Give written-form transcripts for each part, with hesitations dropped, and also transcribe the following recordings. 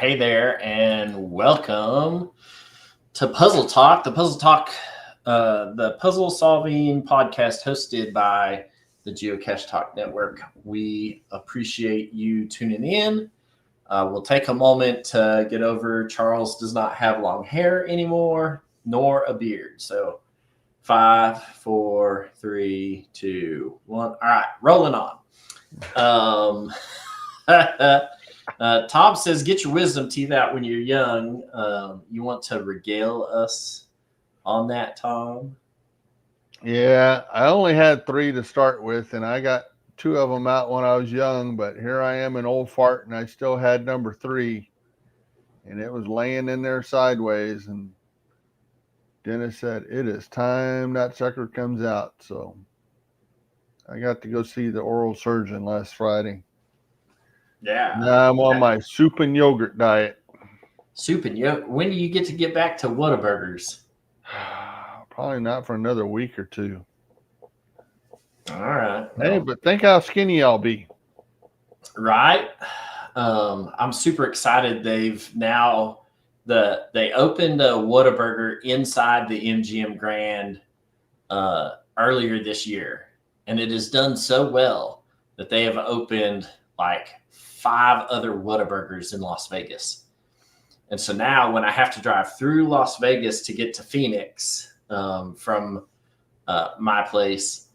Hey there, and welcome to Puzzle Talk, the puzzle solving podcast hosted by the Geocache Talk Network. We appreciate you tuning in. We'll take a moment to get over Charles does not have long hair anymore, nor a beard. So 5, 4, 3, 2, 1. All right, rolling on. Tom says, get your wisdom teeth out when you're young. You want to regale us on that, Tom? Yeah, I only had 3 to start with, and I got 2 of them out when I was young, but here I am, an old fart, and I still had number 3, and it was laying in there sideways, and Dennis said, it is time that sucker comes out. So I got to go see the oral surgeon last Friday. Yeah. Now I'm on my soup and yogurt diet. Soup and yogurt. When do you get back to Whataburgers? Probably not for another week or 2. All right. Hey, but think how skinny I'll be. Right. I'm super excited. They've now they opened a Whataburger inside the MGM Grand earlier this year, and it has done so well that they have opened like 5 other Whataburgers in Las Vegas. And so now when I have to drive through Las Vegas to get to Phoenix from my place,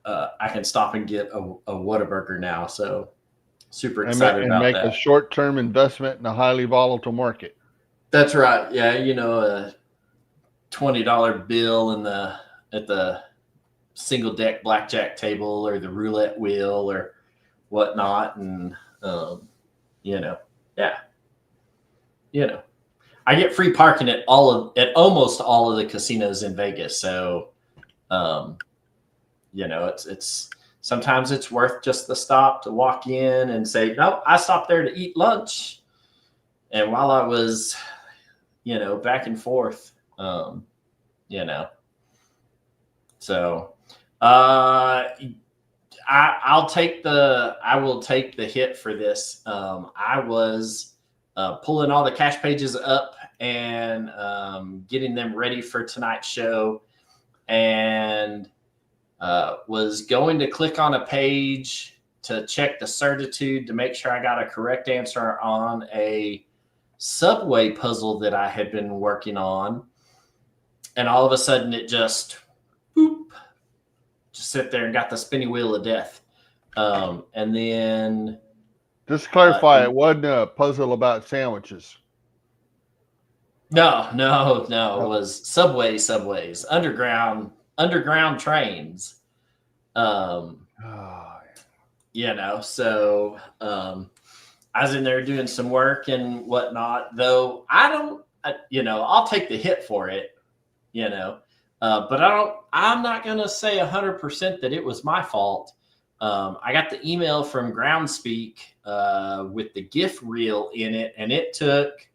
I can stop and get a Whataburger now. So super excited about that. And make a short-term investment in a highly volatile market. That's right. Yeah, a $20 bill at the single deck blackjack table or the roulette wheel or whatnot, and I get free parking at almost all of the casinos in Vegas. So it's sometimes it's worth just the stop to walk in and say, no, I stopped there to eat lunch. And while I was, back and forth, so I will take the hit for this. I was pulling all the cache pages up and getting them ready for tonight's show, and was going to click on a page to check the certitude to make sure I got a correct answer on a subway puzzle that I had been working on. And all of a sudden it just sit there and got the spinny wheel of death. And then just to clarify, it wasn't a puzzle about sandwiches. No. It was subways, underground trains. So I was in there doing some work and whatnot, though I'll take the hit for it, but I'm not going to say 100% that it was my fault. I got the email from Groundspeak with the GIF reel in it, and it took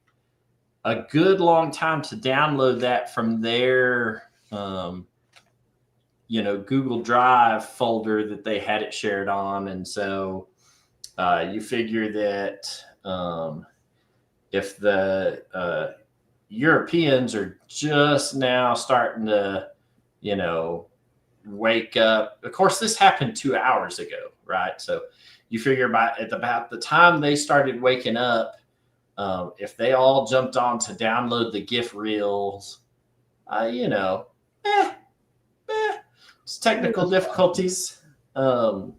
a good long time to download that from their Google Drive folder that they had it shared on. And so you figure that if the Europeans are just now starting to, wake up. Of course, this happened 2 hours ago, right? So you figure about the time they started waking up, if they all jumped on to download the GIF reels, it's technical difficulties. Tom's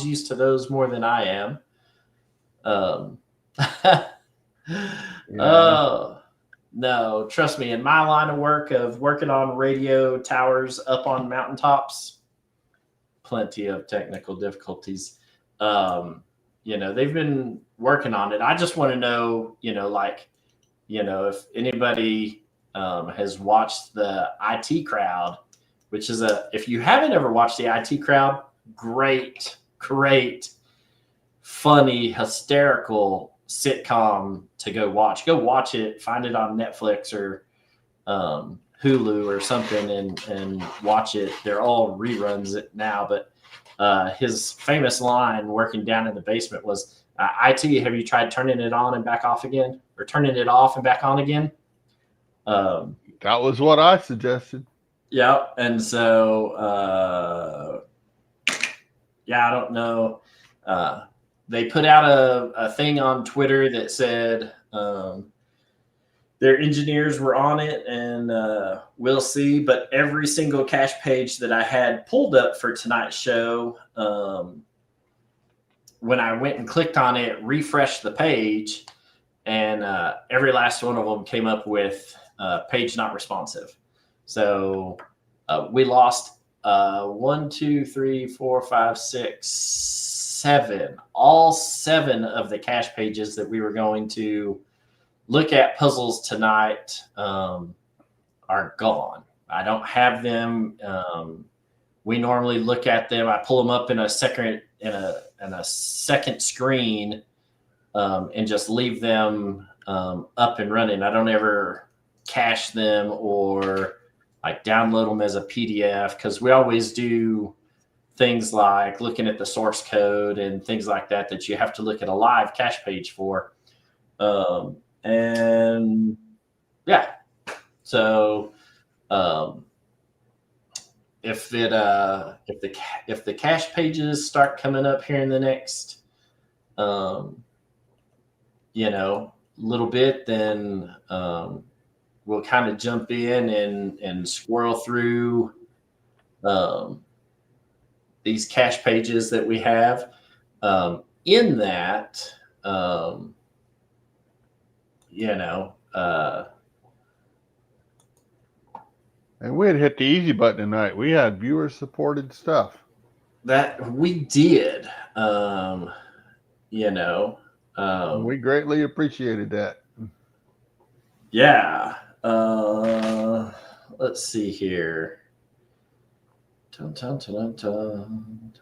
used to those more than I am. No, trust me, in my line of work of working on radio towers up on mountaintops, plenty of technical difficulties. They've been working on it. I just want to know, if anybody has watched the IT Crowd, which is if you haven't ever watched the IT Crowd, great, funny, hysterical sitcom to go watch. Go watch it. Find it on Netflix or Hulu or something and watch it. They're all reruns it now, but his famous line working down in the basement was, IT, have you tried turning it on and back off again, or turning it off and back on again? That was what I suggested. Yeah, and so I don't know. They put out a thing on Twitter that said their engineers were on it, and we'll see. But every single cache page that I had pulled up for tonight's show, when I went and clicked on it, refreshed the page, and every last one of them came up with page not responsive. So we lost 1, 2, 3, 4, 5, 6, 7. All 7 of the cache pages that we were going to look at puzzles tonight are gone. I don't have them. We normally look at them. I pull them up in a second screen and just leave them up and running. I don't ever cache them or like download them as a PDF, because we always do things like looking at the source code and things like that that you have to look at a live cache page for. And yeah, so if the cache pages start coming up here in the next little bit, then we'll kind of jump in and squirrel through these cache pages that we have. In that, and we had hit the easy button tonight. We had viewer supported stuff. That we did. We greatly appreciated that. Yeah. Let's see here. Dun, dun, dun, dun.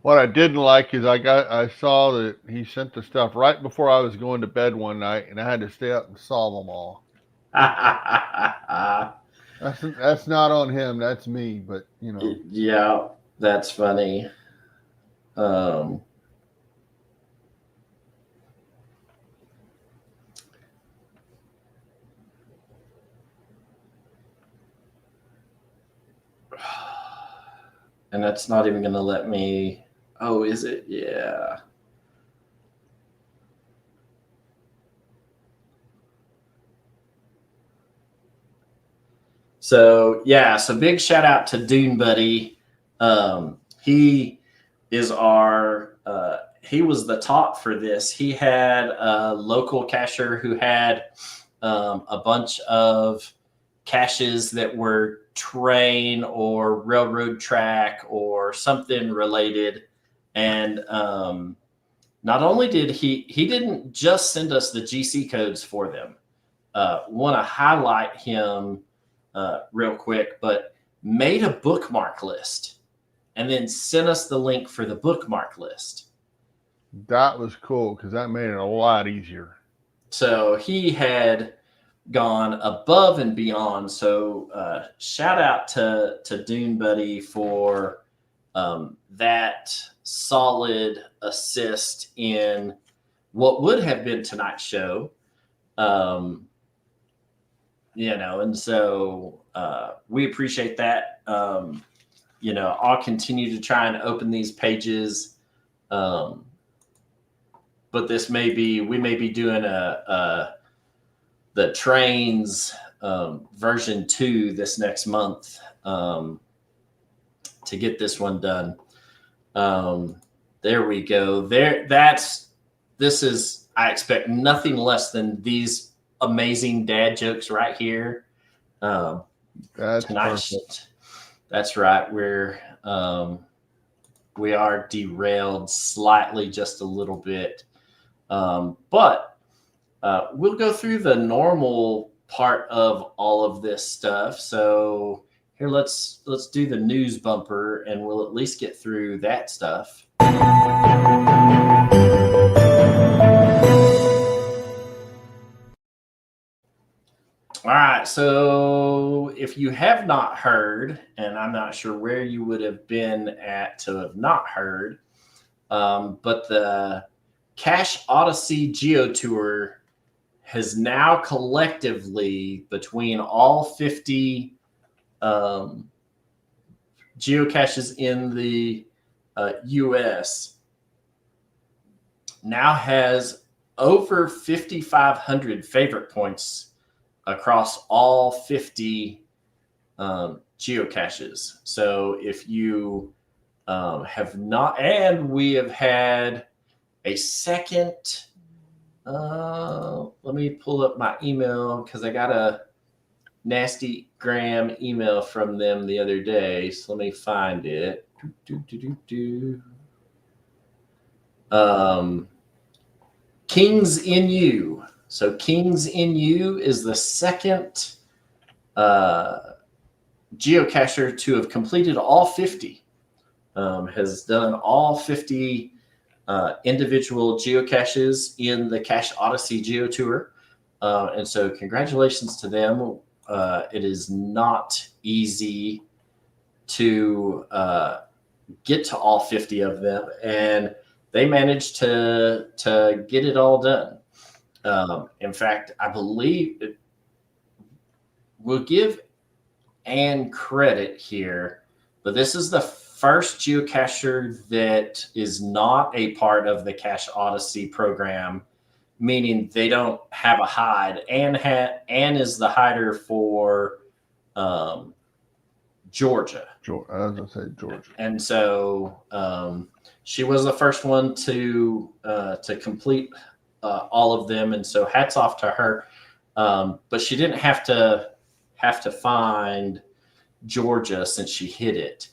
What I didn't like is I saw that he sent the stuff right before I was going to bed one night, and I had to stay up and solve them all. That's not on him. That's me. But Yeah, that's funny. And that's not even going to let me. Oh, is it? Yeah. So big shout out to Dune Buddy. He is he was the top for this. He had a local cacher who had a bunch of caches that were train or railroad track or something related. And not only did he didn't just send us the GC codes for them. Want to highlight him real quick, but made a bookmark list and then sent us the link for the bookmark list. That was cool because that made it a lot easier. So he had gone above and beyond. So shout out to Dune Buddy for that solid assist in what would have been tonight's show. And so we appreciate that. I'll continue to try and open these pages. But we may be doing the trains version 2 this next month to get this one done. There we go. This is, I expect nothing less than these amazing dad jokes right here. That's perfect. That's right. We are derailed slightly, just a little bit. But we'll go through the normal part of all of this stuff. So here, let's do the news bumper, and we'll at least get through that stuff. All right. So if you have not heard, and I'm not sure where you would have been at to have not heard, but the Cache Odyssey Geo Tour has now collectively, between all 50 geocaches in the US, now has over 5,500 favorite points across all 50 geocaches. So if you have not, and we have had a second, let me pull up my email because I got a nasty gram email from them the other day. So let me find it. Kings in You. So Kings in You is the second geocacher to have completed all 50. Has done all 50 individual geocaches in the Cache Odyssey Geo Tour. And so congratulations to them. It is not easy to get to all 50 of them, and they managed to get it all done. In fact, I believe we'll give Anne credit here, but this is the first geocacher that is not a part of the Cache Odyssey program, meaning they don't have a hide. Anne is the hider for Georgia. I was gonna say Georgia. And so she was the first one to complete all of them, and so hats off to her. But she didn't have to find Georgia since she hit it.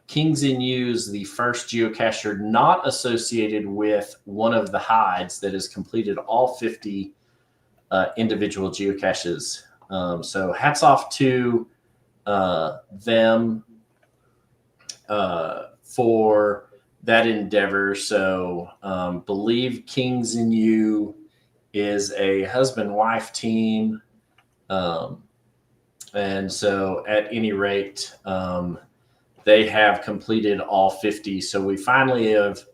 Kings in You is the first geocacher not associated with one of the hides that has completed all 50 individual geocaches. So hats off to them for that endeavor. So believe Kings in You is a husband-wife team. And so at any rate, they have completed all 50. So we finally have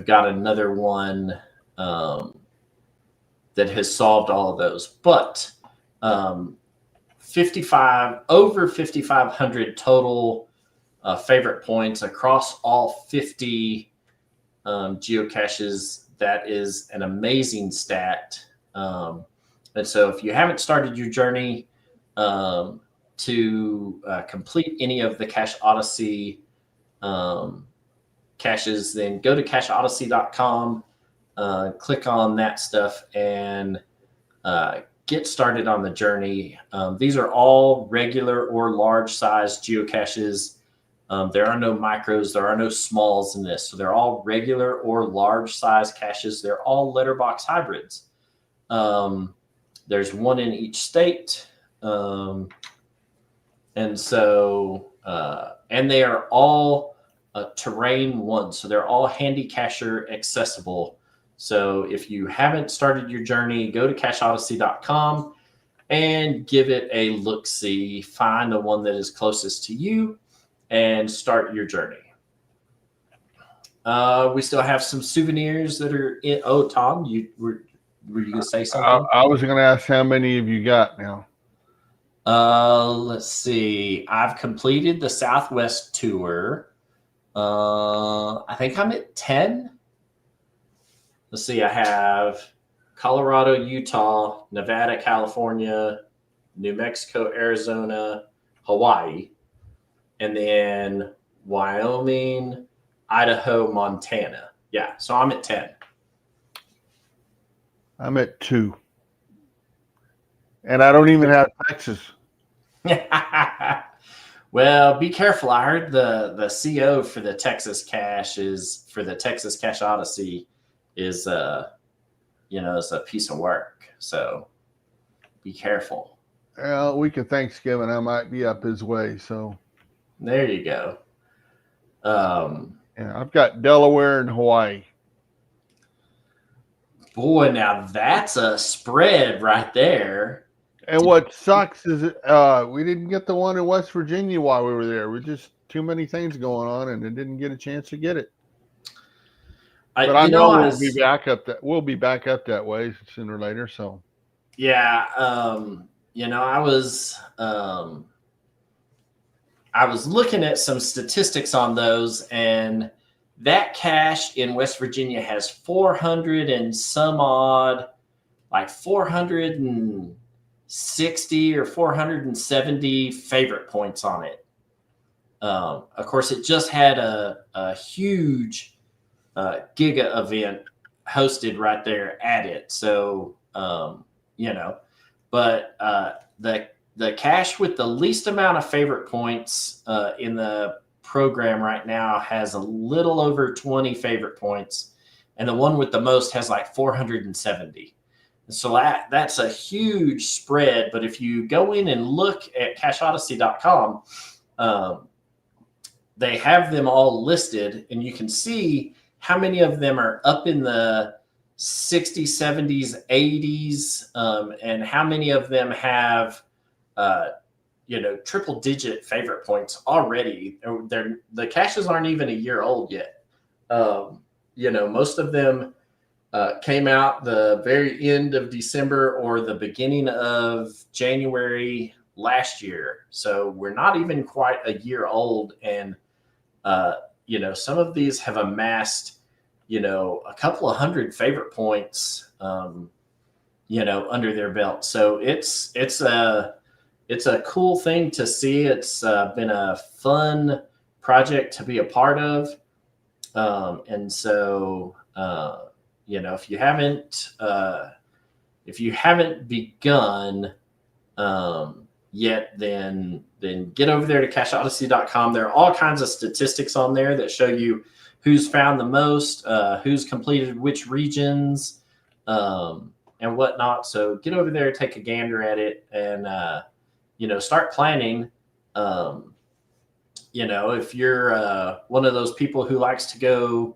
got another one that has solved all of those. But over 5,500 total favorite points across all 50 geocaches. That is an amazing stat. And so if you haven't started your journey to complete any of the Cache Odyssey caches, then go to cacheodyssey.com, click on that stuff, and get started on the journey. These are all regular or large size geocaches. There are no micros, there are no smalls in this. So they're all regular or large size caches. They're all letterbox hybrids. There's one in each state. And so, and they are all terrain ones. So they're all handicacher accessible. So if you haven't started your journey, go to cacheodyssey.com and give it a look-see. Find the one that is closest to you and start your journey. We still have some souvenirs that are in. Oh, Tom, were you going to say something? I was going to ask how many have you got now? Let's see. I've completed the Southwest tour. I think I'm at 10. Let's see. I have Colorado, Utah, Nevada, California, New Mexico, Arizona, Hawaii, and then Wyoming, Idaho, Montana. Yeah. So I'm at 10. I'm at 2. And I don't even have Texas. Well, be careful. I heard the CO for the Texas Cache Odyssey is it's a piece of work. So be careful. Well, week of Thanksgiving, I might be up his way. So there you go. Yeah, I've got Delaware and Hawaii. Boy, now that's a spread right there. And what sucks is we didn't get the one in West Virginia while we were there. We just too many things going on, and it didn't get a chance to get it. But I know we'll be back up that way sooner or later. So yeah, I was looking at some statistics on those, and that cache in West Virginia has 400 and some odd, like 460 or 470 favorite points on it. Of course, it just had a huge Giga event hosted right there at it. So, but the cache with the least amount of favorite points in the program right now has a little over 20 favorite points, and the one with the most has like 470. So that's a huge spread. But if you go in and look at cacheodyssey.com, they have them all listed, and you can see how many of them are up in the 60s, 70s, 80s, and how many of them have, triple digit favorite points already. The caches aren't even a year old yet. Most of them came out the very end of December or the beginning of January last year. So we're not even quite a year old. And, some of these have amassed, a couple of hundred favorite points, under their belt. So it's a cool thing to see. It's been a fun project to be a part of. And so, if you haven't begun yet, then get over there to cacheodyssey.com. There are all kinds of statistics on there that show you who's found the most, who's completed which regions, and whatnot. So get over there, take a gander at it, and start planning. If you're one of those people who likes to go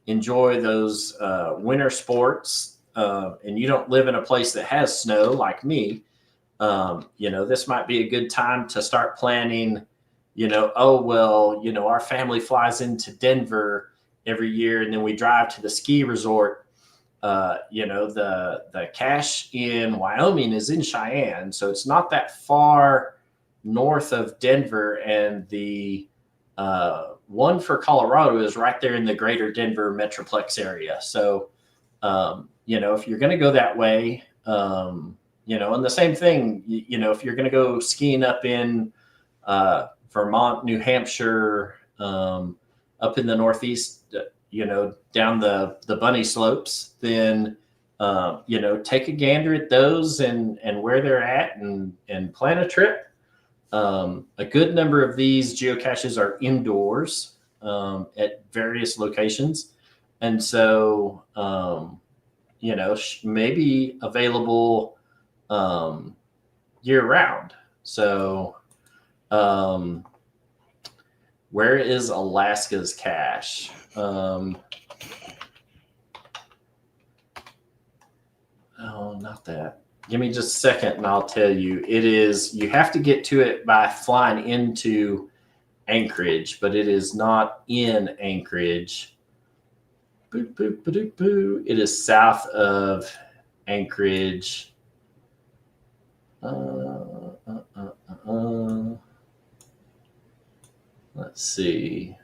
enjoy those winter sports, and you don't live in a place that has snow like me, this might be a good time to start planning. Our family flies into Denver every year, and then we drive to the ski resort. The cache in Wyoming is in Cheyenne, so it's not that far north of Denver, and the one for Colorado is right there in the greater Denver metroplex area. So, if you're going to go that way, and the same thing, if you're going to go skiing up in Vermont, New Hampshire, up in the Northeast, down the bunny slopes, then, take a gander at those and where they're at, and plan a trip. A good number of these geocaches are indoors at various locations. And so, maybe available year round. So, where is Alaska's cache? Not that. Give me just a second and I'll tell you. You have to get to it by flying into Anchorage, but it is not in Anchorage. Boop, boop, ba-doop, boo. It is south of Anchorage. Let's see.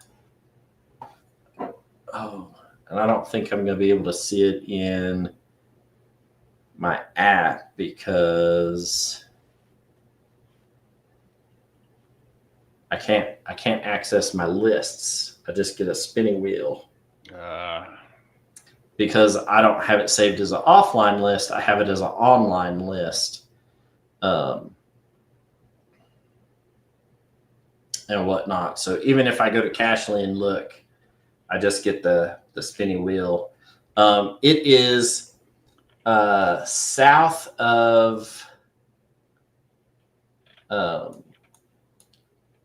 Oh, and I don't think I'm going to be able to see it in my app because I can't access my lists. I just get a spinning wheel. Because I don't have it saved as an offline list. I have it as an online list. And whatnot. So even if I go to Cachely and look, I just get the spinning wheel. It is south of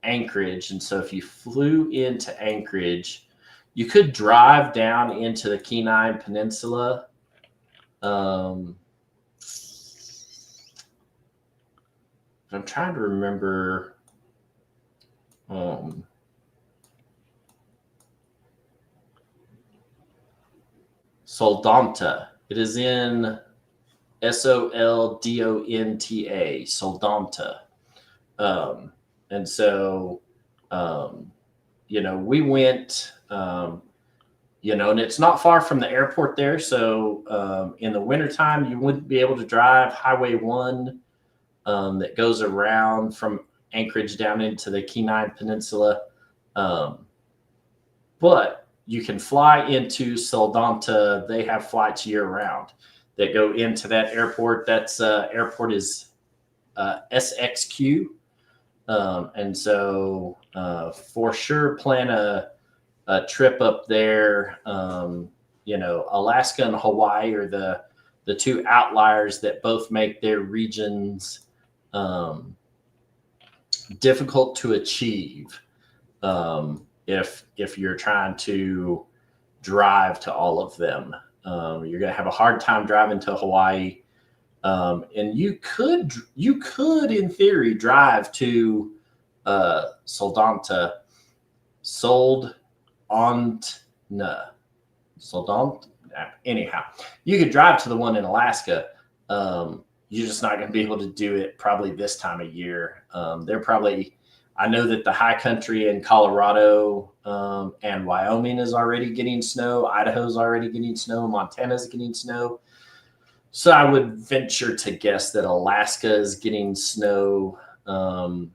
Anchorage. And so if you flew into Anchorage, you could drive down into the Kenai Peninsula. I'm trying to remember. Soldonta. It is in Soldonta, Soldonta. And so, we went, and it's not far from the airport there. So in the wintertime, you wouldn't be able to drive Highway 1 that goes around from Anchorage down into the Kenai Peninsula. But you can fly into Soldonta. They have flights year round that go into that airport. That's airport is SXQ. And so for sure plan a trip up there. Alaska and Hawaii are the two outliers that both make their regions difficult to achieve if you're trying to drive to all of them. You're going to have a hard time driving to Hawaii. And you could in theory drive to Soldonta. Anyhow, you could drive to the one in Alaska. You're just not going to be able to do it probably this time of year. I know that the high country in Colorado and Wyoming is already getting snow. Idaho's already getting snow. Montana's getting snow. So I would venture to guess that Alaska is getting snow on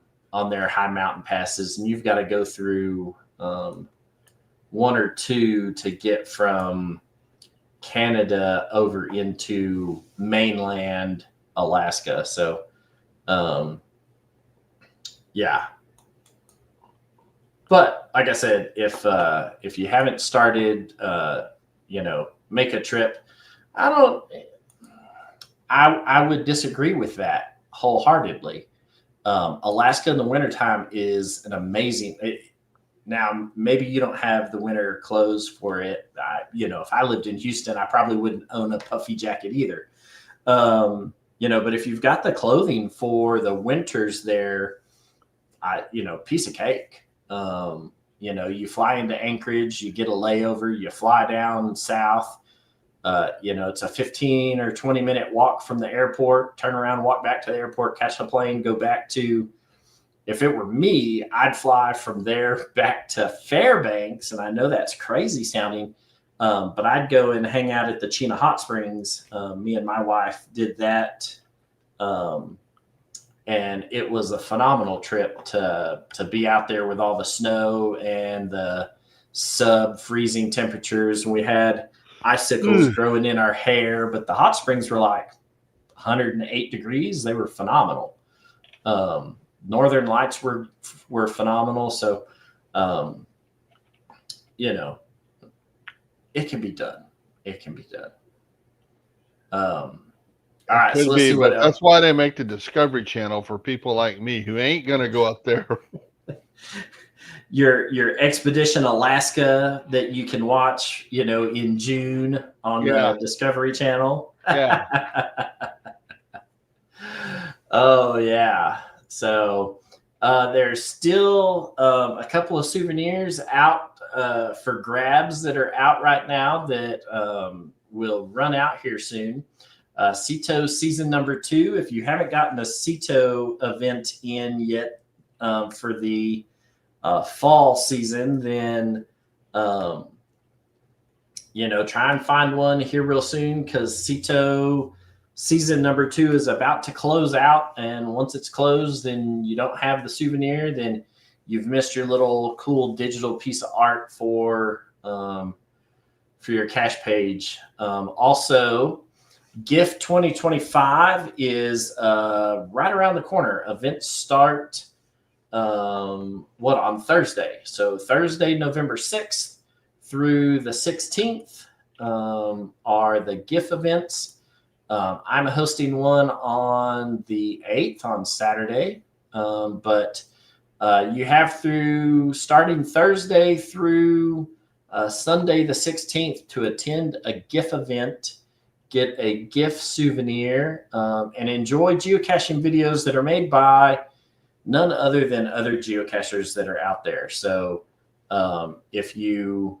their high mountain passes, and you've got to go through one or two to get from Canada over into mainland Alaska. So, yeah. But like I said, if you haven't started, make a trip. I would disagree with that wholeheartedly. Alaska in the wintertime is an amazing. Now, maybe you don't have the winter clothes for it. If I lived in Houston, I probably wouldn't own a puffy jacket either. But if you've got the clothing for the winters there, piece of cake. You fly into Anchorage, you get a layover, you fly down south. It's a 15 or 20 minute walk from the airport, turn around, walk back to the airport, catch a plane, go back to, if it were me, I'd fly from there back to Fairbanks. And I know that's crazy sounding, but I'd go and hang out at the Chena Hot Springs. Me and my wife did that. And it was a phenomenal trip to be out there with all the snow and the sub-freezing temperatures. And we had icicles growing in our hair, but the hot springs were like 108 degrees. They were phenomenal. Northern lights were phenomenal. So, it can be done. It can be done. All right, so let's see what else. That's why they make the Discovery Channel for people like me who ain't going to go up there. Your Expedition Alaska that you can watch, in June on the Discovery Channel. Yeah. Oh, yeah. So there's still a couple of souvenirs out for grabs that are out right now that will run out here soon. CITO season number 2. If you haven't gotten a CITO event in yet for the fall season, then try and find one here real soon, because CITO season number 2 is about to close out, and once it's closed and you don't have the souvenir, then you've missed your little cool digital piece of art for your cache page. Also, GIF 2025 is right around the corner. Events start on Thursday. So Thursday, November 6th through the 16th are the GIF events. I'm hosting one on the 8th on Saturday, but you have through starting Thursday through Sunday the 16th to attend a GIF event get a gift souvenir, and enjoy geocaching videos that are made by none other than other geocachers that are out there. So if you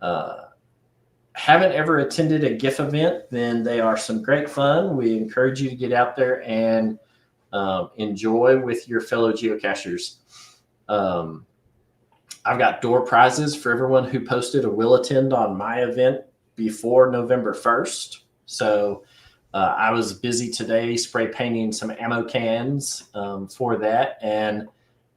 haven't ever attended a GIF event, then they are some great fun. We encourage you to get out there and enjoy with your fellow geocachers. I've got door prizes for everyone who posted a will attend on my event before November 1st. So I was busy today spray painting some ammo cans for that. And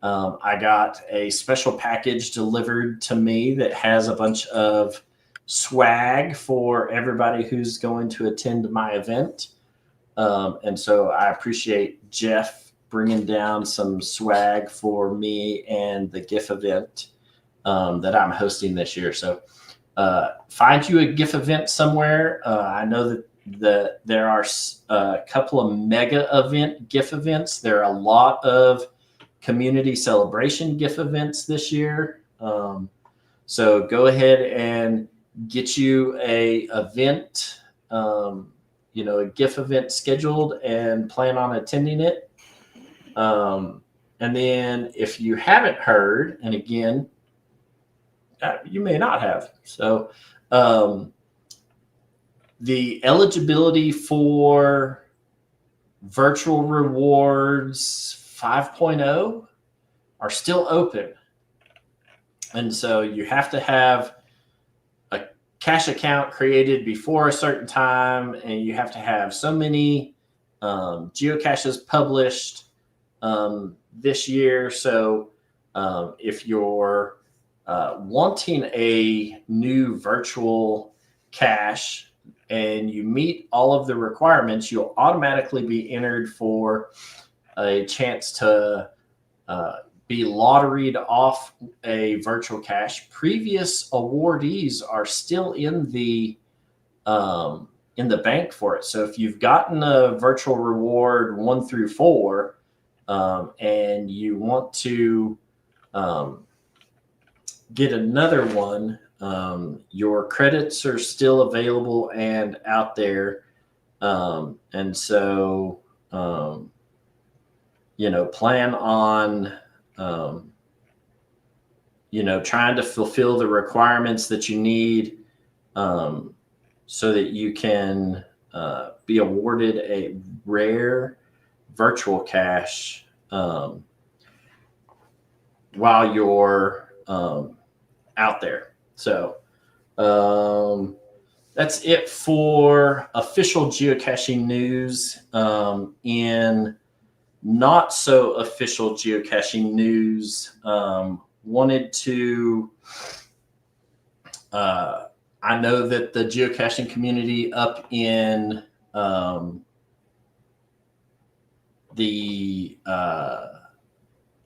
I got a special package delivered to me that has a bunch of swag for everybody who's going to attend my event. And so I appreciate Jeff bringing down some swag for me and the GIF event that I'm hosting this year. So find you a GIF event somewhere. I know that there are a couple of mega event GIF events. There are a lot of community celebration GIF events this year. So go ahead and get you a event, a GIF event scheduled and plan on attending it. And then if you haven't heard, and again, you may not have. So the eligibility for virtual rewards 5.0 are still open. And so you have to have a cash account created before a certain time, and you have to have so many geocaches published this year. So if you're wanting a new virtual cache and you meet all of the requirements, you'll automatically be entered for a chance to be lotteried off a virtual cache. Previous awardees are still in the bank for it. So if you've gotten a virtual reward 1 through 4 and you want to get another one, your credits are still available and out there. And so, plan on, trying to fulfill the requirements that you need so that you can be awarded a rare virtual cache while you're out there. So that's it for official geocaching news. In not so official geocaching news, wanted to I know that the geocaching community up in the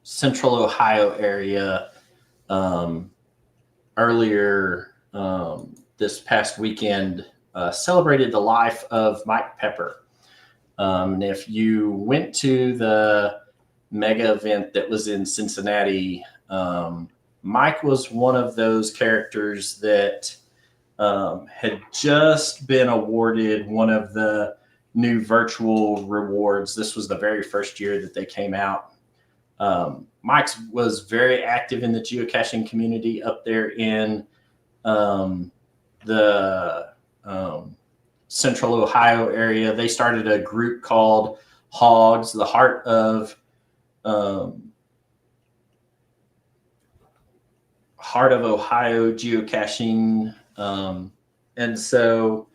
Central Ohio area earlier this past weekend celebrated the life of Mike Pepper. And if you went to the mega event that was in Cincinnati, Mike was one of those characters that had just been awarded one of the new virtual rewards. This was the very first year that they came out. Mike was very active in the geocaching community up there in the Central Ohio area. They started a group called Hogs, the Heart of Ohio geocaching. And so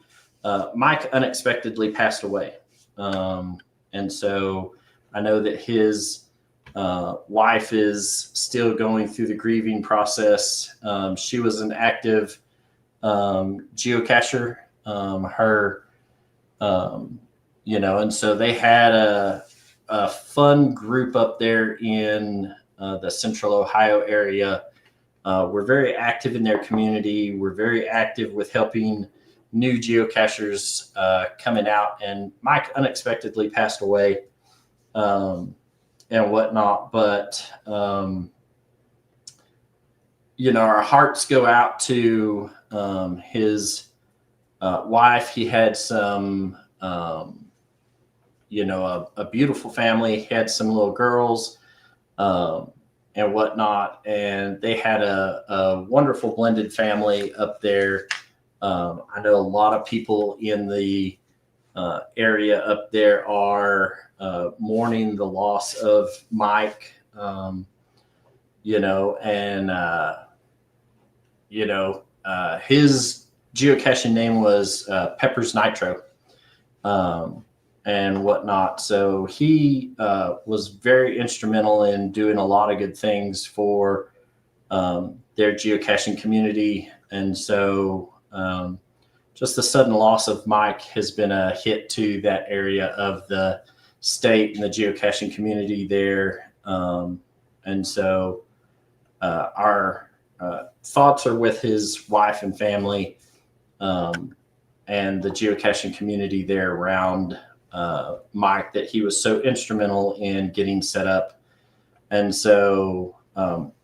Mike unexpectedly passed away. And so I know that his wife is still going through the grieving process. She was an active geocacher. And so they had a fun group up there in the Central Ohio area. We're very active in their community. We're very active with helping new geocachers coming out. And Mike unexpectedly passed away and whatnot. But, our hearts go out to his wife. He had some, a beautiful family. He had some little girls um, and whatnot, and they had a wonderful blended family up there. I know a lot of people in the area up there are mourning the loss of Mike. And his geocaching name was Peppers Nitro, and whatnot. So he was very instrumental in doing a lot of good things for their geocaching community. And so just the sudden loss of Mike has been a hit to that area of the state and the geocaching community there. And so our thoughts are with his wife and family, and the geocaching community there around Mike, that he was so instrumental in getting set up. And so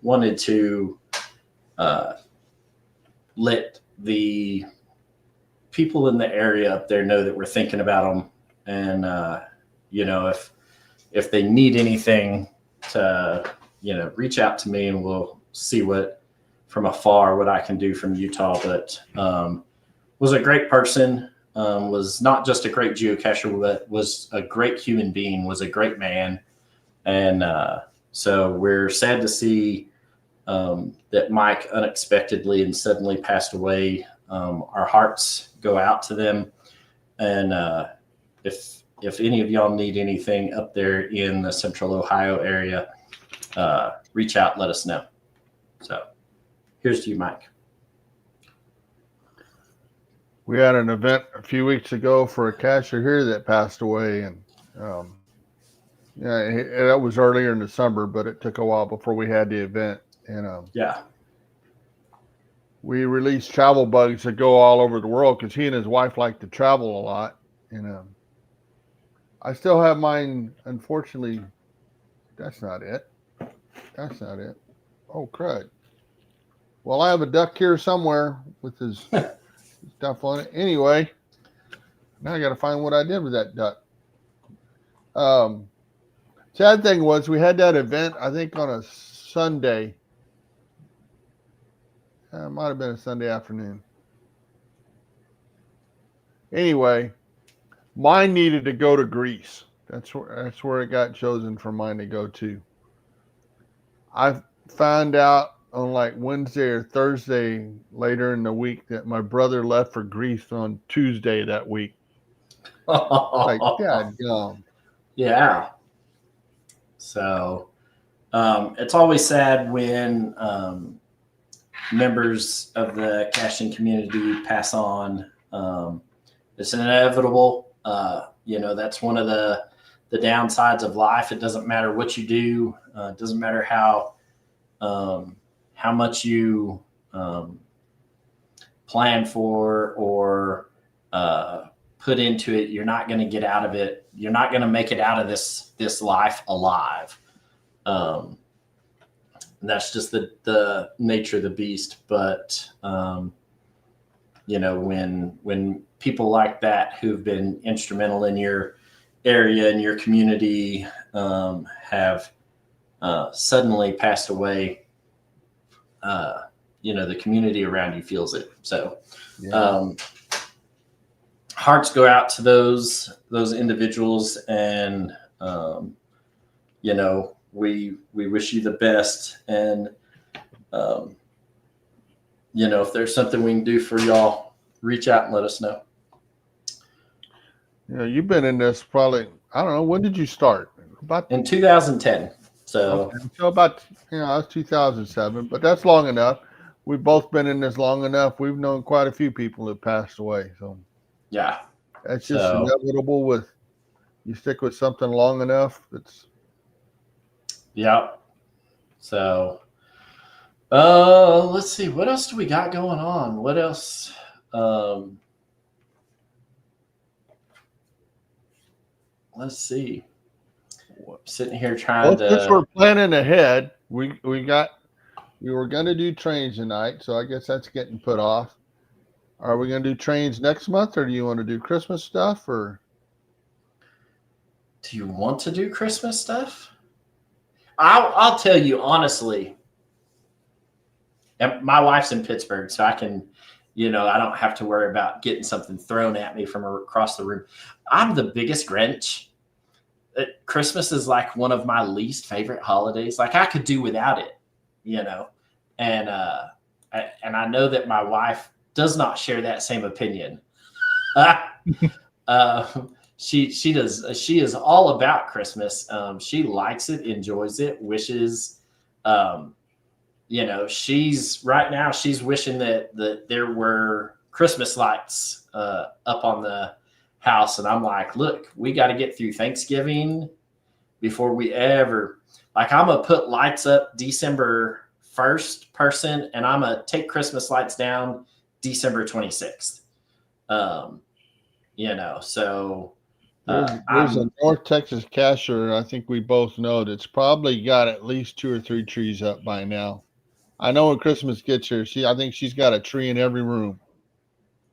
wanted to let the people in the area up there know that we're thinking about them. And, if they need anything, to, reach out to me, and we'll see from afar what I can do from Utah. But was a great person, was not just a great geocacher, but was a great human being, was a great man. And so we're sad to see that Mike unexpectedly and suddenly passed away. Our hearts go out to them. And if any of y'all need anything up there in the Central Ohio area, reach out, let us know. So here's to you, Mike. We had an event a few weeks ago for a cacher here that passed away, and that was earlier in the summer, but it took a while before we had the event. And we released travel bugs that go all over the world, because he and his wife like to travel a lot. And I still have mine. Unfortunately, that's not it. That's not it. Oh, crud. Well, I have a duck here somewhere with his stuff on it. Anyway, now I got to find what I did with that duck. Sad thing was, we had that event, I think, on a Sunday. It might have been a Sunday afternoon. Anyway, mine needed to go to Greece. That's where it got chosen for mine to go to. I found out on like Wednesday or Thursday later in the week that my brother left for Greece on Tuesday that week. Like, God damn. Yeah. So it's always sad when members of the caching community pass on. It's inevitable. That's one of the downsides of life. It doesn't matter what you do. It doesn't matter how much you plan for or put into it. You're not going to get out of it. You're not going to make it out of this life alive. And that's just the nature of the beast. But when people like that who've been instrumental in your area and your community have suddenly passed away, the community around you feels it. So hearts go out to those individuals, and we wish you the best. And if there's something we can do for y'all, reach out and let us know. You've been in this probably, I don't know, when did you start? In 2010. So about, that's 2007, but that's long enough. We've both been in this long enough. We've known quite a few people that passed away. So yeah, that's just inevitable. With you stick with something long enough, yeah. So let's see, what else do we got going on? What else? Let's see. I'm sitting here trying to. Since we're planning ahead, we were going to do trains tonight, so I guess that's getting put off. Are we going to do trains next month, or do you want to do Christmas stuff? Or Do you want to do Christmas stuff? I'll tell you honestly. And my wife's in Pittsburgh, so I can, I don't have to worry about getting something thrown at me from across the room. I'm the biggest Grinch. Christmas is like one of my least favorite holidays. Like I could do without it, and and I know that my wife does not share that same opinion. uh, she does. She is all about Christmas. She likes it, enjoys it, wishes. She's right now. She's wishing that there were Christmas lights up on the house, and I'm like, look, we got to get through Thanksgiving before we ever. Like, I'm gonna put lights up December 1st, person, and I'm gonna take Christmas lights down December 26th. So there's a North Texas cacher, I think we both know, that's probably got at least 2 or 3 trees up by now. I know when Christmas gets here, I think she's got a tree in every room.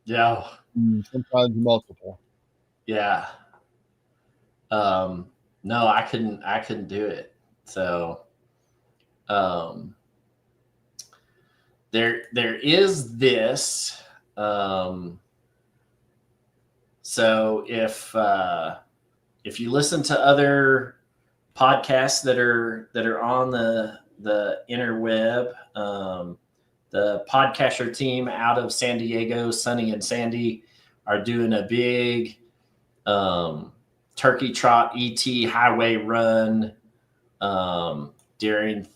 Yeah. Sometimes multiple. Yeah. No, I couldn't do it. So there is this. So if you listen to other podcasts that are on the interweb, the podcaster team out of San Diego, Sunny and Sandy, are doing a big turkey trot ET highway run during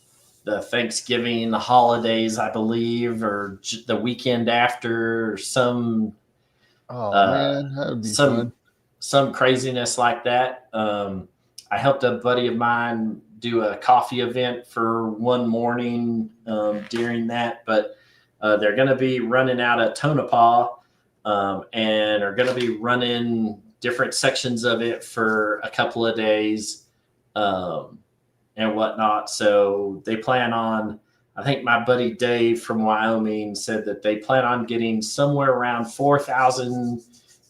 the Thanksgiving holidays, I believe, or the weekend after, or some man, that would be fun. Some craziness like that. I helped a buddy of mine do a coffee event for one morning during that, but they're going to be running out of Tonopah and are going to be running different sections of it for a couple of days and whatnot. So they plan on, I think my buddy Dave from Wyoming said that they plan on getting somewhere around 4,000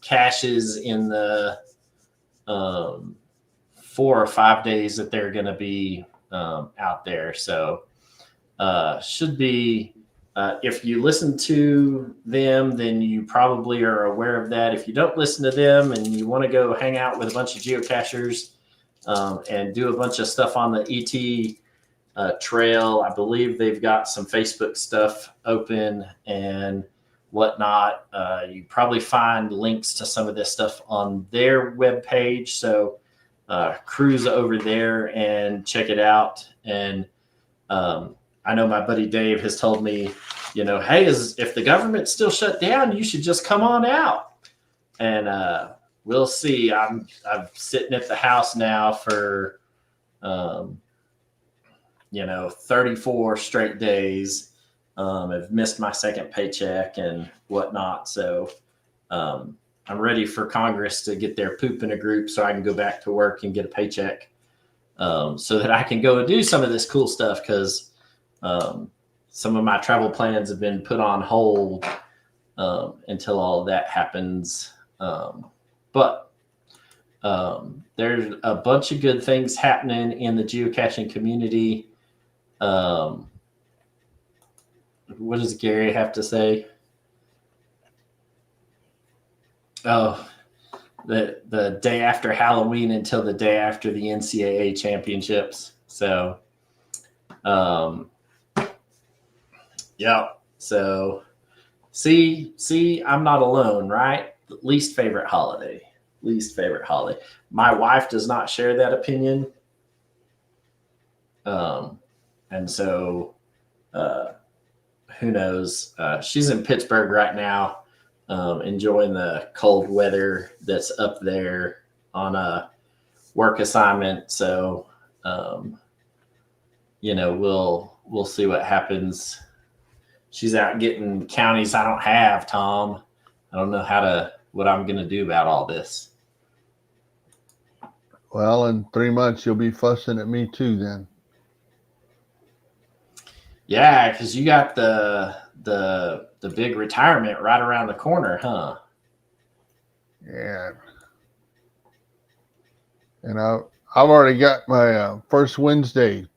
caches in the 4 or 5 days that they're going to be out there. So should be, if you listen to them, then you probably are aware of that. If you don't listen to them and you want to go hang out with a bunch of geocachers and do a bunch of stuff on the ET trail, I believe they've got some Facebook stuff open and whatnot. You probably find links to some of this stuff on their webpage. So cruise over there and check it out. And I know my buddy Dave has told me, hey, if the government's still shut down, you should just come on out. And we'll see. I'm sitting at the house now for 34 straight days. I've missed my second paycheck and whatnot. So I'm ready for Congress to get their poop in a group so I can go back to work and get a paycheck so that I can go and do some of this cool stuff, because some of my travel plans have been put on hold until all of that happens. But there's a bunch of good things happening in the geocaching community. What does Gary have to say? Oh, the day after Halloween until the day after the NCAA championships. So, yeah. So, see, I'm not alone, right? Least favorite holiday. My wife does not share that opinion. And so, who knows? She's in Pittsburgh right now, enjoying the cold weather that's up there on a work assignment. So, we'll see what happens. She's out getting counties I don't have, Tom. I don't know what I'm going to do about all this. Well, in 3 months, you'll be fussing at me too then. Yeah, because you got the the big retirement right around the corner, huh? Yeah. And I've already got my first Wednesday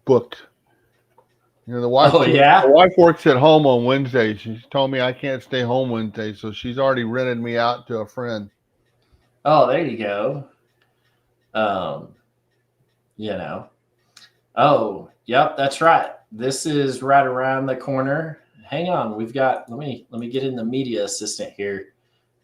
booked. The Oh yeah. wife works at home on Wednesdays. She told me I can't stay home Wednesday, so she's already rented me out to a friend. Oh, there you go. Um, you know. Oh, yep, that's right. This is right around the corner. Hang on, we've got. Let me get in the media assistant here.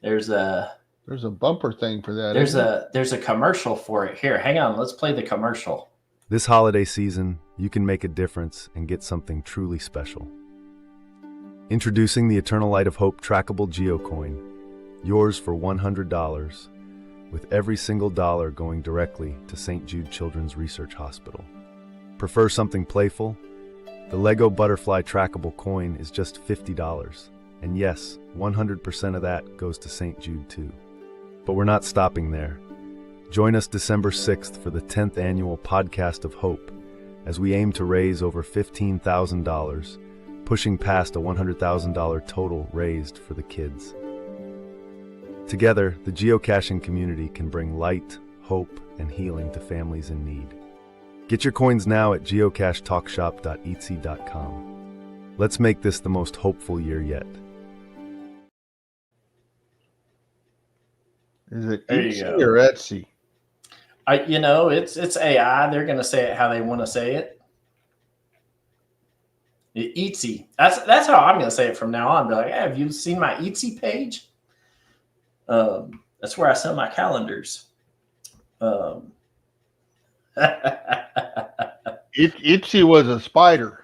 There's a There's a bumper thing for that, isn't there? there's a commercial for it here. Hang on, let's play the commercial. This holiday season, you can make a difference and get something truly special. Introducing the Eternal Light of Hope trackable GeoCoin, yours for $100, with every single dollar going directly to St. Jude Children's Research Hospital. Prefer something playful? The Lego Butterfly trackable coin is just $50. And yes, 100% of that goes to St. Jude too. But we're not stopping there. Join us December 6th for the 10th annual Podcast of Hope, as we aim to raise over $15,000, pushing past a $100,000 total raised for the kids. Together, the geocaching community can bring light, hope, and healing to families in need. Get your coins now at geocachetalkshop.etsy.com. Let's make this the most hopeful year yet. Is it There you Etsy go. or Etsy? It's AI. They're going to say it how they want to say it. Etsy. That's how I'm going to say it from now on. Be like, hey, have you seen my Etsy page? That's where I sell my calendars. Etsy was a spider.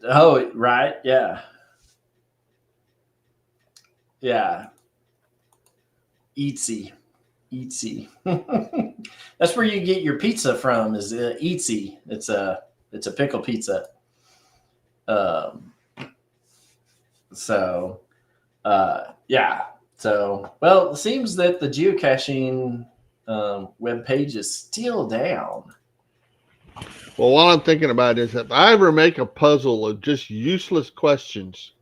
Oh, right. Yeah. Yeah. Etsy. That's where you get your pizza from. Is Etsy? It's a pickle pizza. Yeah. So, well, it seems that the geocaching web page is still down. Well, what I'm thinking about is if I ever make a puzzle of just useless questions,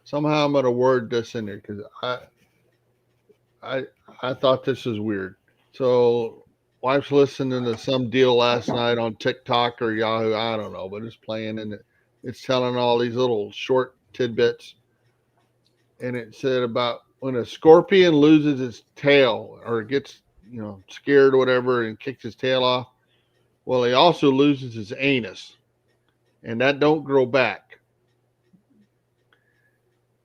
somehow I'm going to word this in there because I thought this was weird. So, wife's listening to some deal last night on TikTok or Yahoo, I don't know, but it's playing and it's telling all these little short tidbits. And it said about when a scorpion loses its tail or gets, scared or whatever and kicks his tail off, well, he also loses his anus, and that don't grow back.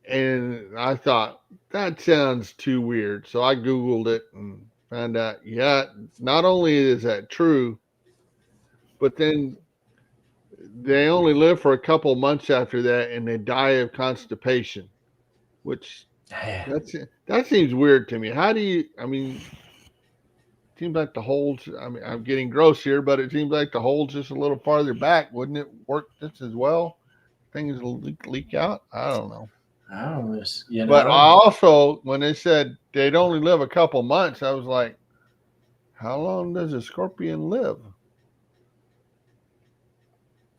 And I thought, that sounds too weird. So I Googled it and found out, yeah, not only is that true, but then they only live for a couple months after that and they die of constipation, which that seems weird to me. How do you, seems like the holes, I'm getting gross here, but it seems like the holes just a little farther back. Wouldn't it work just as well? Things leak out? I don't know. I don't know. But I also, when they said they'd only live a couple months, I was like, how long does a scorpion live?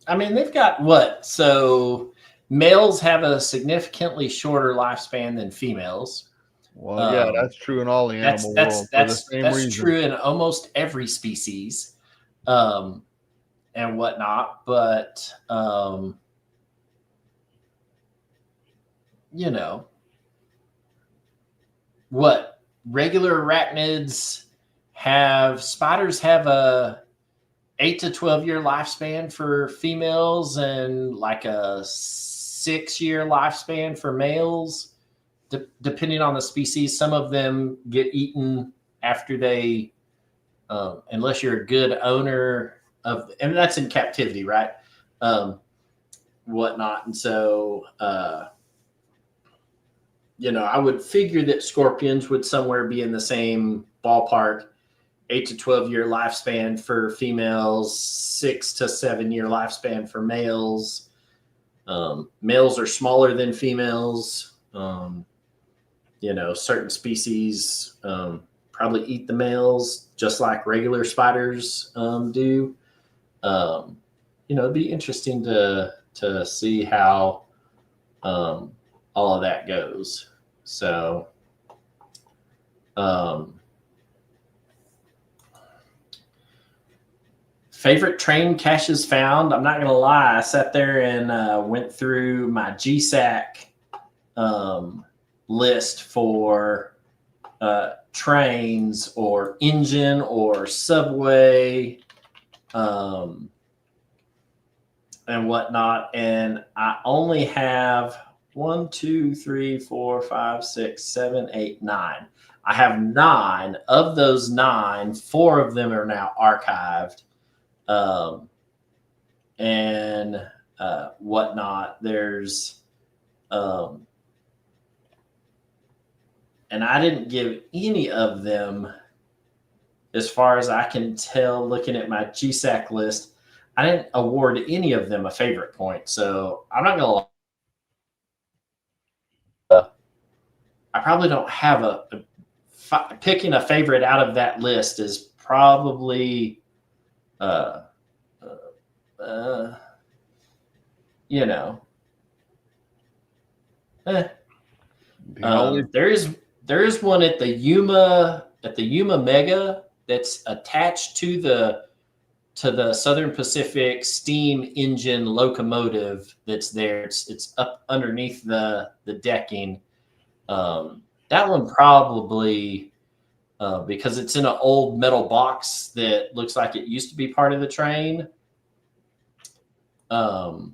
They've got what? So males have a significantly shorter lifespan than females. Well, yeah, that's true in all the animal world for the same reason. That's true in almost every species, and whatnot. But what regular arachnids have? Spiders have a 8 to 12 year lifespan for females and like a 6-year lifespan for males. Depending on the species, some of them get eaten after they, unless you're a good owner of, and that's in captivity, right? Whatnot. And so, I would figure that scorpions would somewhere be in the same ballpark, 8 to 12 year lifespan for females, 6 to 7 year lifespan for males. Males are smaller than females. Certain species probably eat the males just like regular spiders do. It'd be interesting to to see how all of that goes. So favorite train caches found. I'm not going to lie. I sat there and went through my GSAC list for trains or engine or subway and whatnot. And I only have 1, 2, 3, 4, 5, 6, 7, 8, 9. I have 9. Of those 9, 4 of them are now archived. And whatnot. There's, and I didn't give any of them, as far as I can tell, looking at my GSAC list, I didn't award any of them a favorite point. So I'm not going to, I probably don't have picking a favorite out of that list is probably, you know, there is one at the Yuma Mega that's attached to the Southern Pacific steam engine locomotive that's there. It's up underneath the decking. That one probably because it's in an old metal box that looks like it used to be part of the train. And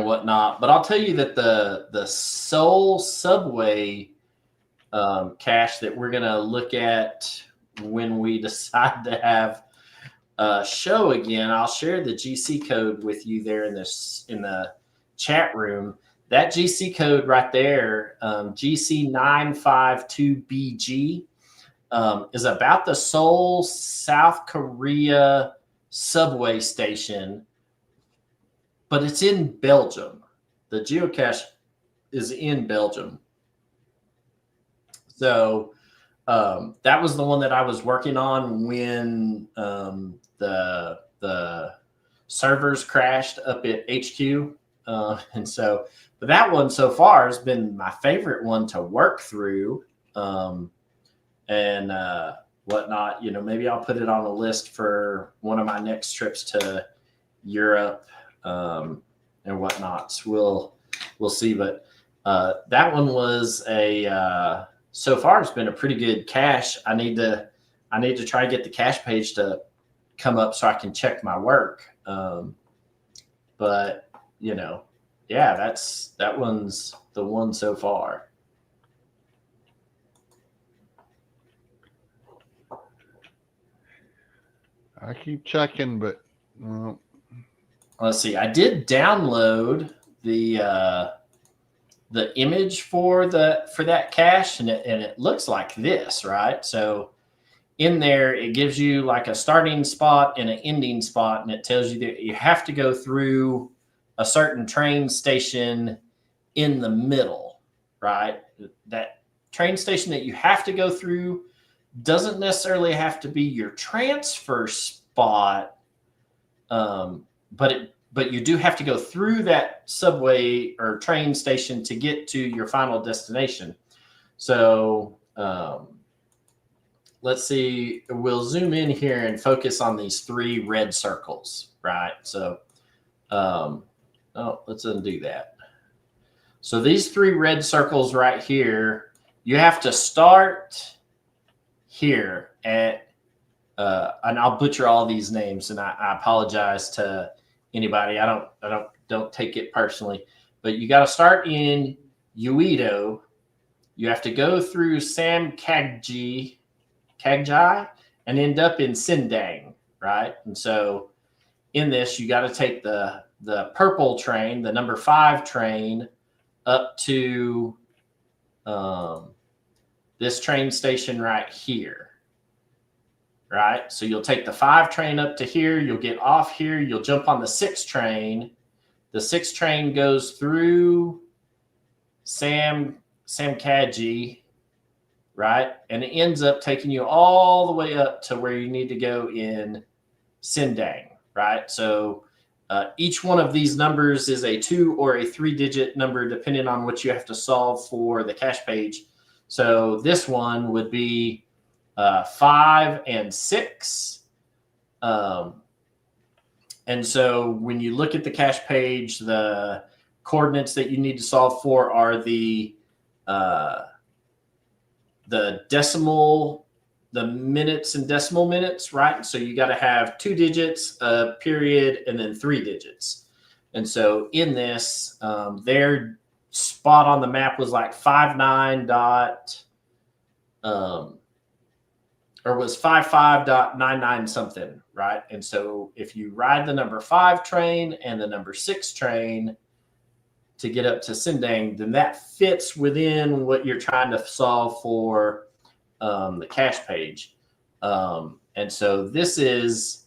whatnot. But I'll tell you that the sole subway cache that we're going to look at when we decide to have a show again, I'll share the GC code with you there in the chat room. That GC code right there, GC952BG, is about the Seoul, South Korea subway station, but it's in Belgium. The geocache is in Belgium. So that was the one that I was working on when the servers crashed up at HQ. And so, but that one so far has been my favorite one to work through and whatnot. You know, maybe I'll put it on a list for one of my next trips to Europe and whatnot. So we'll see. But that one was so far it's been a pretty good cache. I need to try to get the cache page to come up so I can check my work. But you know, yeah, that one's the one so far. I keep checking, but let's see. I did download the image for that cache, and it looks like this, right? So in there, it gives you like a starting spot and an ending spot, and it tells you that you have to go through a certain train station in the middle, right? That train station that you have to go through doesn't necessarily have to be your transfer spot, but you do have to go through that subway or train station to get to your final destination. So let's see, we'll zoom in here and focus on these 3 red circles, right? So let's undo that. So these 3 red circles right here, you have to start here at, and I'll butcher all these names, and I apologize to anybody. I don't take it personally, but you got to start in Uedo. You have to go through Kagji, and end up in Sindang, right? And so in this, you got to take the purple train, the number 5 train, up to this train station right here, right? So you'll take the 5 train up to here. You'll get off here. You'll jump on the 6 train. The 6 train goes through Samkaji, right? And it ends up taking you all the way up to where you need to go in Sindang, right? So Each one of these numbers is a 2 or a 3-digit number, depending on what you have to solve for the cache page. So this one would be 5 and 6. And so when you look at the cache page, the coordinates that you need to solve for are the minutes and decimal minutes, right? So you got to have 2 digits, a period, and then 3 digits. And so in this, their spot on the map was like 59 dot, or was 55.99 something, right? And so if you ride the number 5 train and the number 6 train to get up to Sindang, then that fits within what you're trying to solve for the cache page. And so this is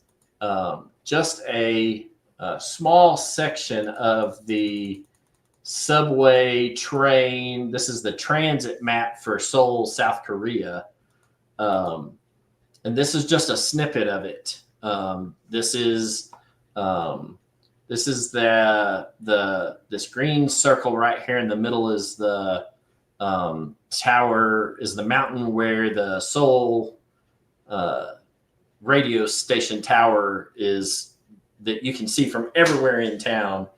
just a small section of the subway train. This is the transit map for Seoul, South Korea. And this is just a snippet of it. This is this green circle right here in the middle is the tower, is the mountain where the Seoul radio station tower is, that you can see from everywhere in town,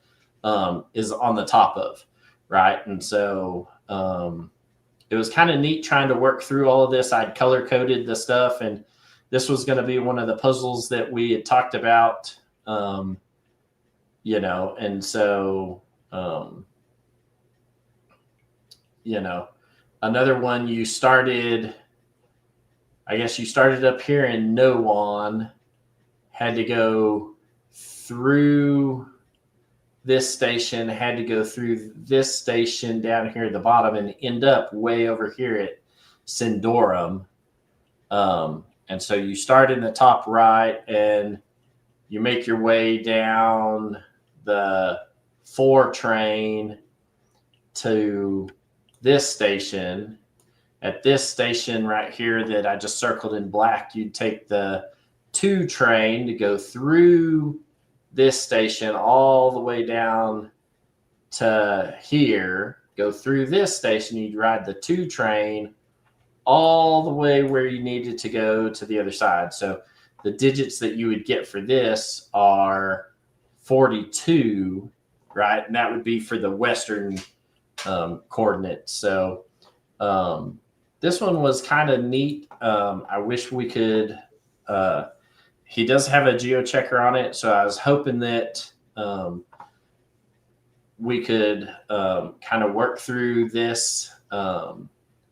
is on the top of, right? And so it was kind of neat trying to work through all of this. I'd color coded the stuff, and this was going to be one of the puzzles that we had talked about, and so, another one you started up here in Nowon, had to go through this station, had to go through this station down here at the bottom and end up way over here at Sindorum. And so you start in the top right and you make your way down the 4 train to this station. At this station right here that I just circled in black, you'd take the 2 train to go through this station all the way down to here, go through this station, you'd ride the 2 train all the way where you needed to go to the other side. So the digits that you would get for this are 42, right? And that would be for the Western coordinates. So this one was kind of neat. I wish we could, he does have a geochecker on it. So I was hoping that we could kind of work through this.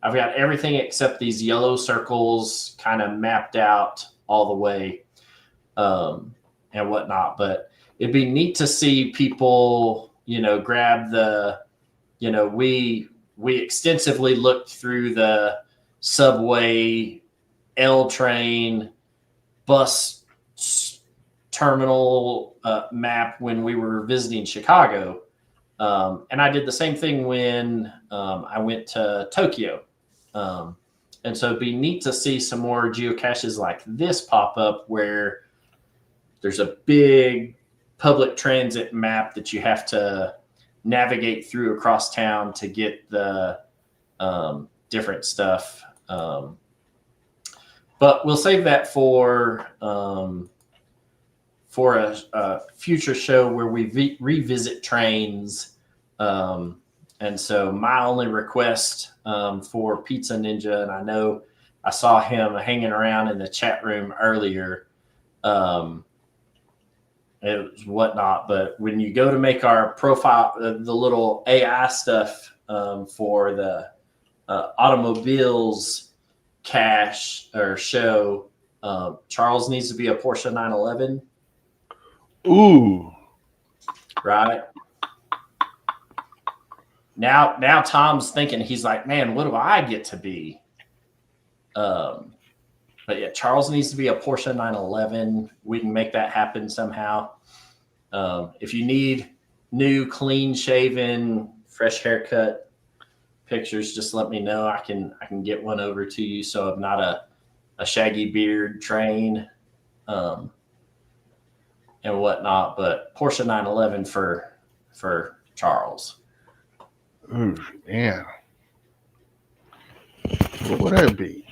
I've got everything except these yellow circles kind of mapped out all the way and whatnot. But it'd be neat to see people, grab the, we extensively looked through the subway, L train, bus terminal map when we were visiting Chicago. And I did the same thing when I went to Tokyo. And so it'd be neat to see some more geocaches like this pop up where there's a big public transit map that you have to navigate through across town to get the different stuff. But we'll save that for a future show where we revisit trains. And so my only request for Pizza Ninja, and I know I saw him hanging around in the chat room earlier, it was whatnot, but when you go to make our profile, the little AI stuff for the automobiles cache or show, Charles needs to be a Porsche 911. Ooh. Right. Now Tom's thinking, he's like, man, what do I get to be? But yeah, Charles needs to be a Porsche 911. We can make that happen somehow. If you need new, clean shaven, fresh haircut pictures, just let me know. I can get one over to you. So I'm not a shaggy beard train. and whatnot. But Porsche 911 for Charles. Ooh, yeah. What would that be?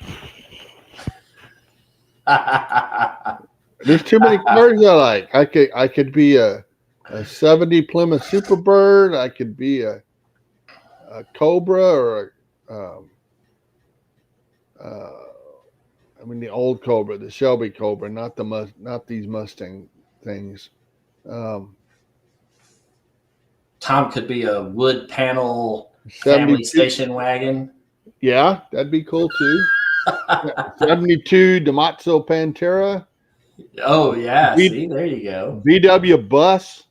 There's too many cars I like. I could be a 70 Plymouth Superbird. I could be a Cobra or I mean the old Cobra, the Shelby Cobra, not these Mustang things. Tom could be a wood panel family station wagon. Yeah, that'd be cool too. 72 Daihatsu Pantera. Oh yeah, see, there you go. VW bus.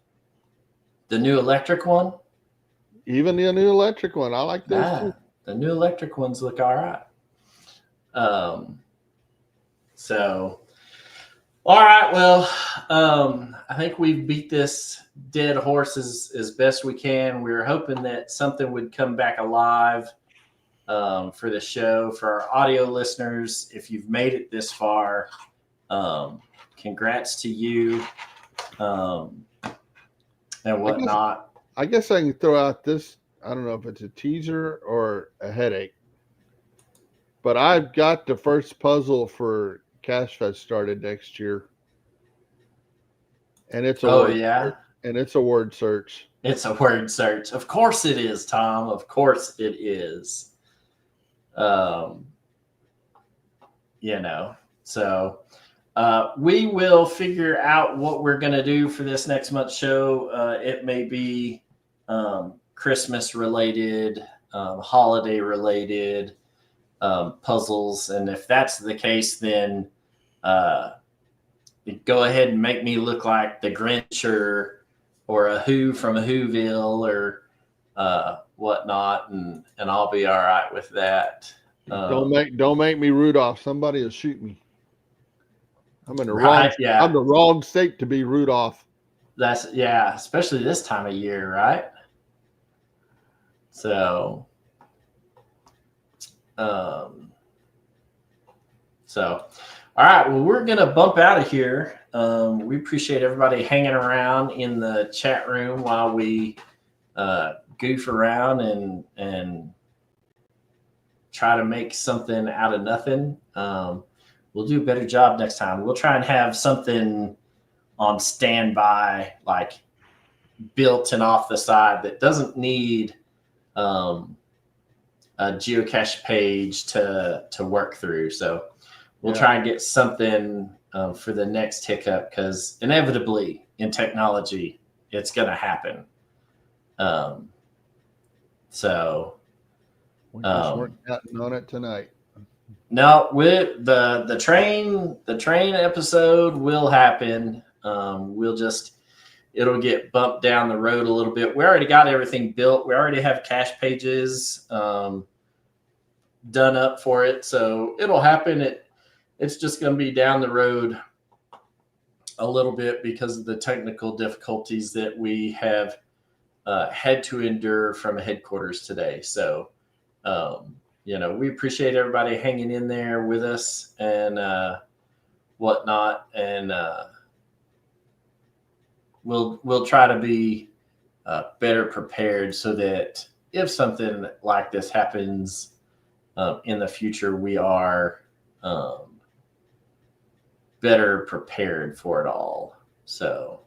The new electric one. Even the new electric one, I like those too. The new electric ones look all right. So, all right. Well, I think we've beat this dead horse as best we can. We were hoping that something would come back alive for the show. For our audio listeners, if you've made it this far, congrats to you and whatnot. I guess I can throw out this. I don't know if it's a teaser or a headache, but I've got the first puzzle for Cache Fest started next year, and it's a word search. And it's a word search. It's a word search. Of course it is, Tom. Of course it is. So we will figure out what we're going to do for this next month's show. It may be Christmas related, holiday related puzzles. And if that's the case, then go ahead and make me look like the Grinch or a Who from a Whoville or whatnot, and I'll be all right with that. Don't make me Rudolph. Somebody will shoot me. I'm in the I'm the wrong state to be Rudolph. Especially this time of year, right? So, all right. Well, we're gonna bump out of here. We appreciate everybody hanging around in the chat room while we goof around and try to make something out of nothing. We'll do a better job next time. We'll try and have something on standby, like built and off the side that doesn't need a geocache page to work through. So we'll try and get something for the next hiccup, because inevitably in technology, it's going to happen. We just weren't counting on it tonight. No, with the train episode will happen. It'll get bumped down the road a little bit. We already got everything built. We already have cache pages done up for it, so it'll happen. It's just going to be down the road a little bit because of the technical difficulties that we have had to endure from headquarters today. So, we appreciate everybody hanging in there with us and whatnot, and we'll try to be better prepared so that if something like this happens in the future, we are better prepared for it all. So,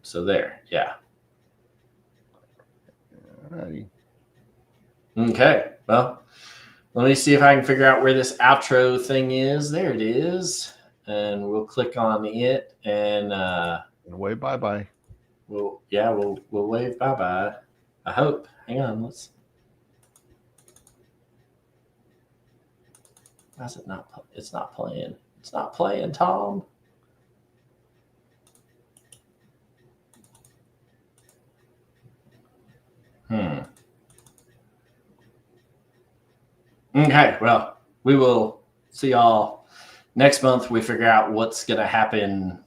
so there, yeah. Alrighty. Okay, well, let me see if I can figure out where this outro thing is. There it is, and we'll click on it and wave bye. We'll wave bye. I hope. Hang on, How's it not? It's not playing. It's not playing, Tom. Okay, well, we will see y'all next month. We figure out what's going to happen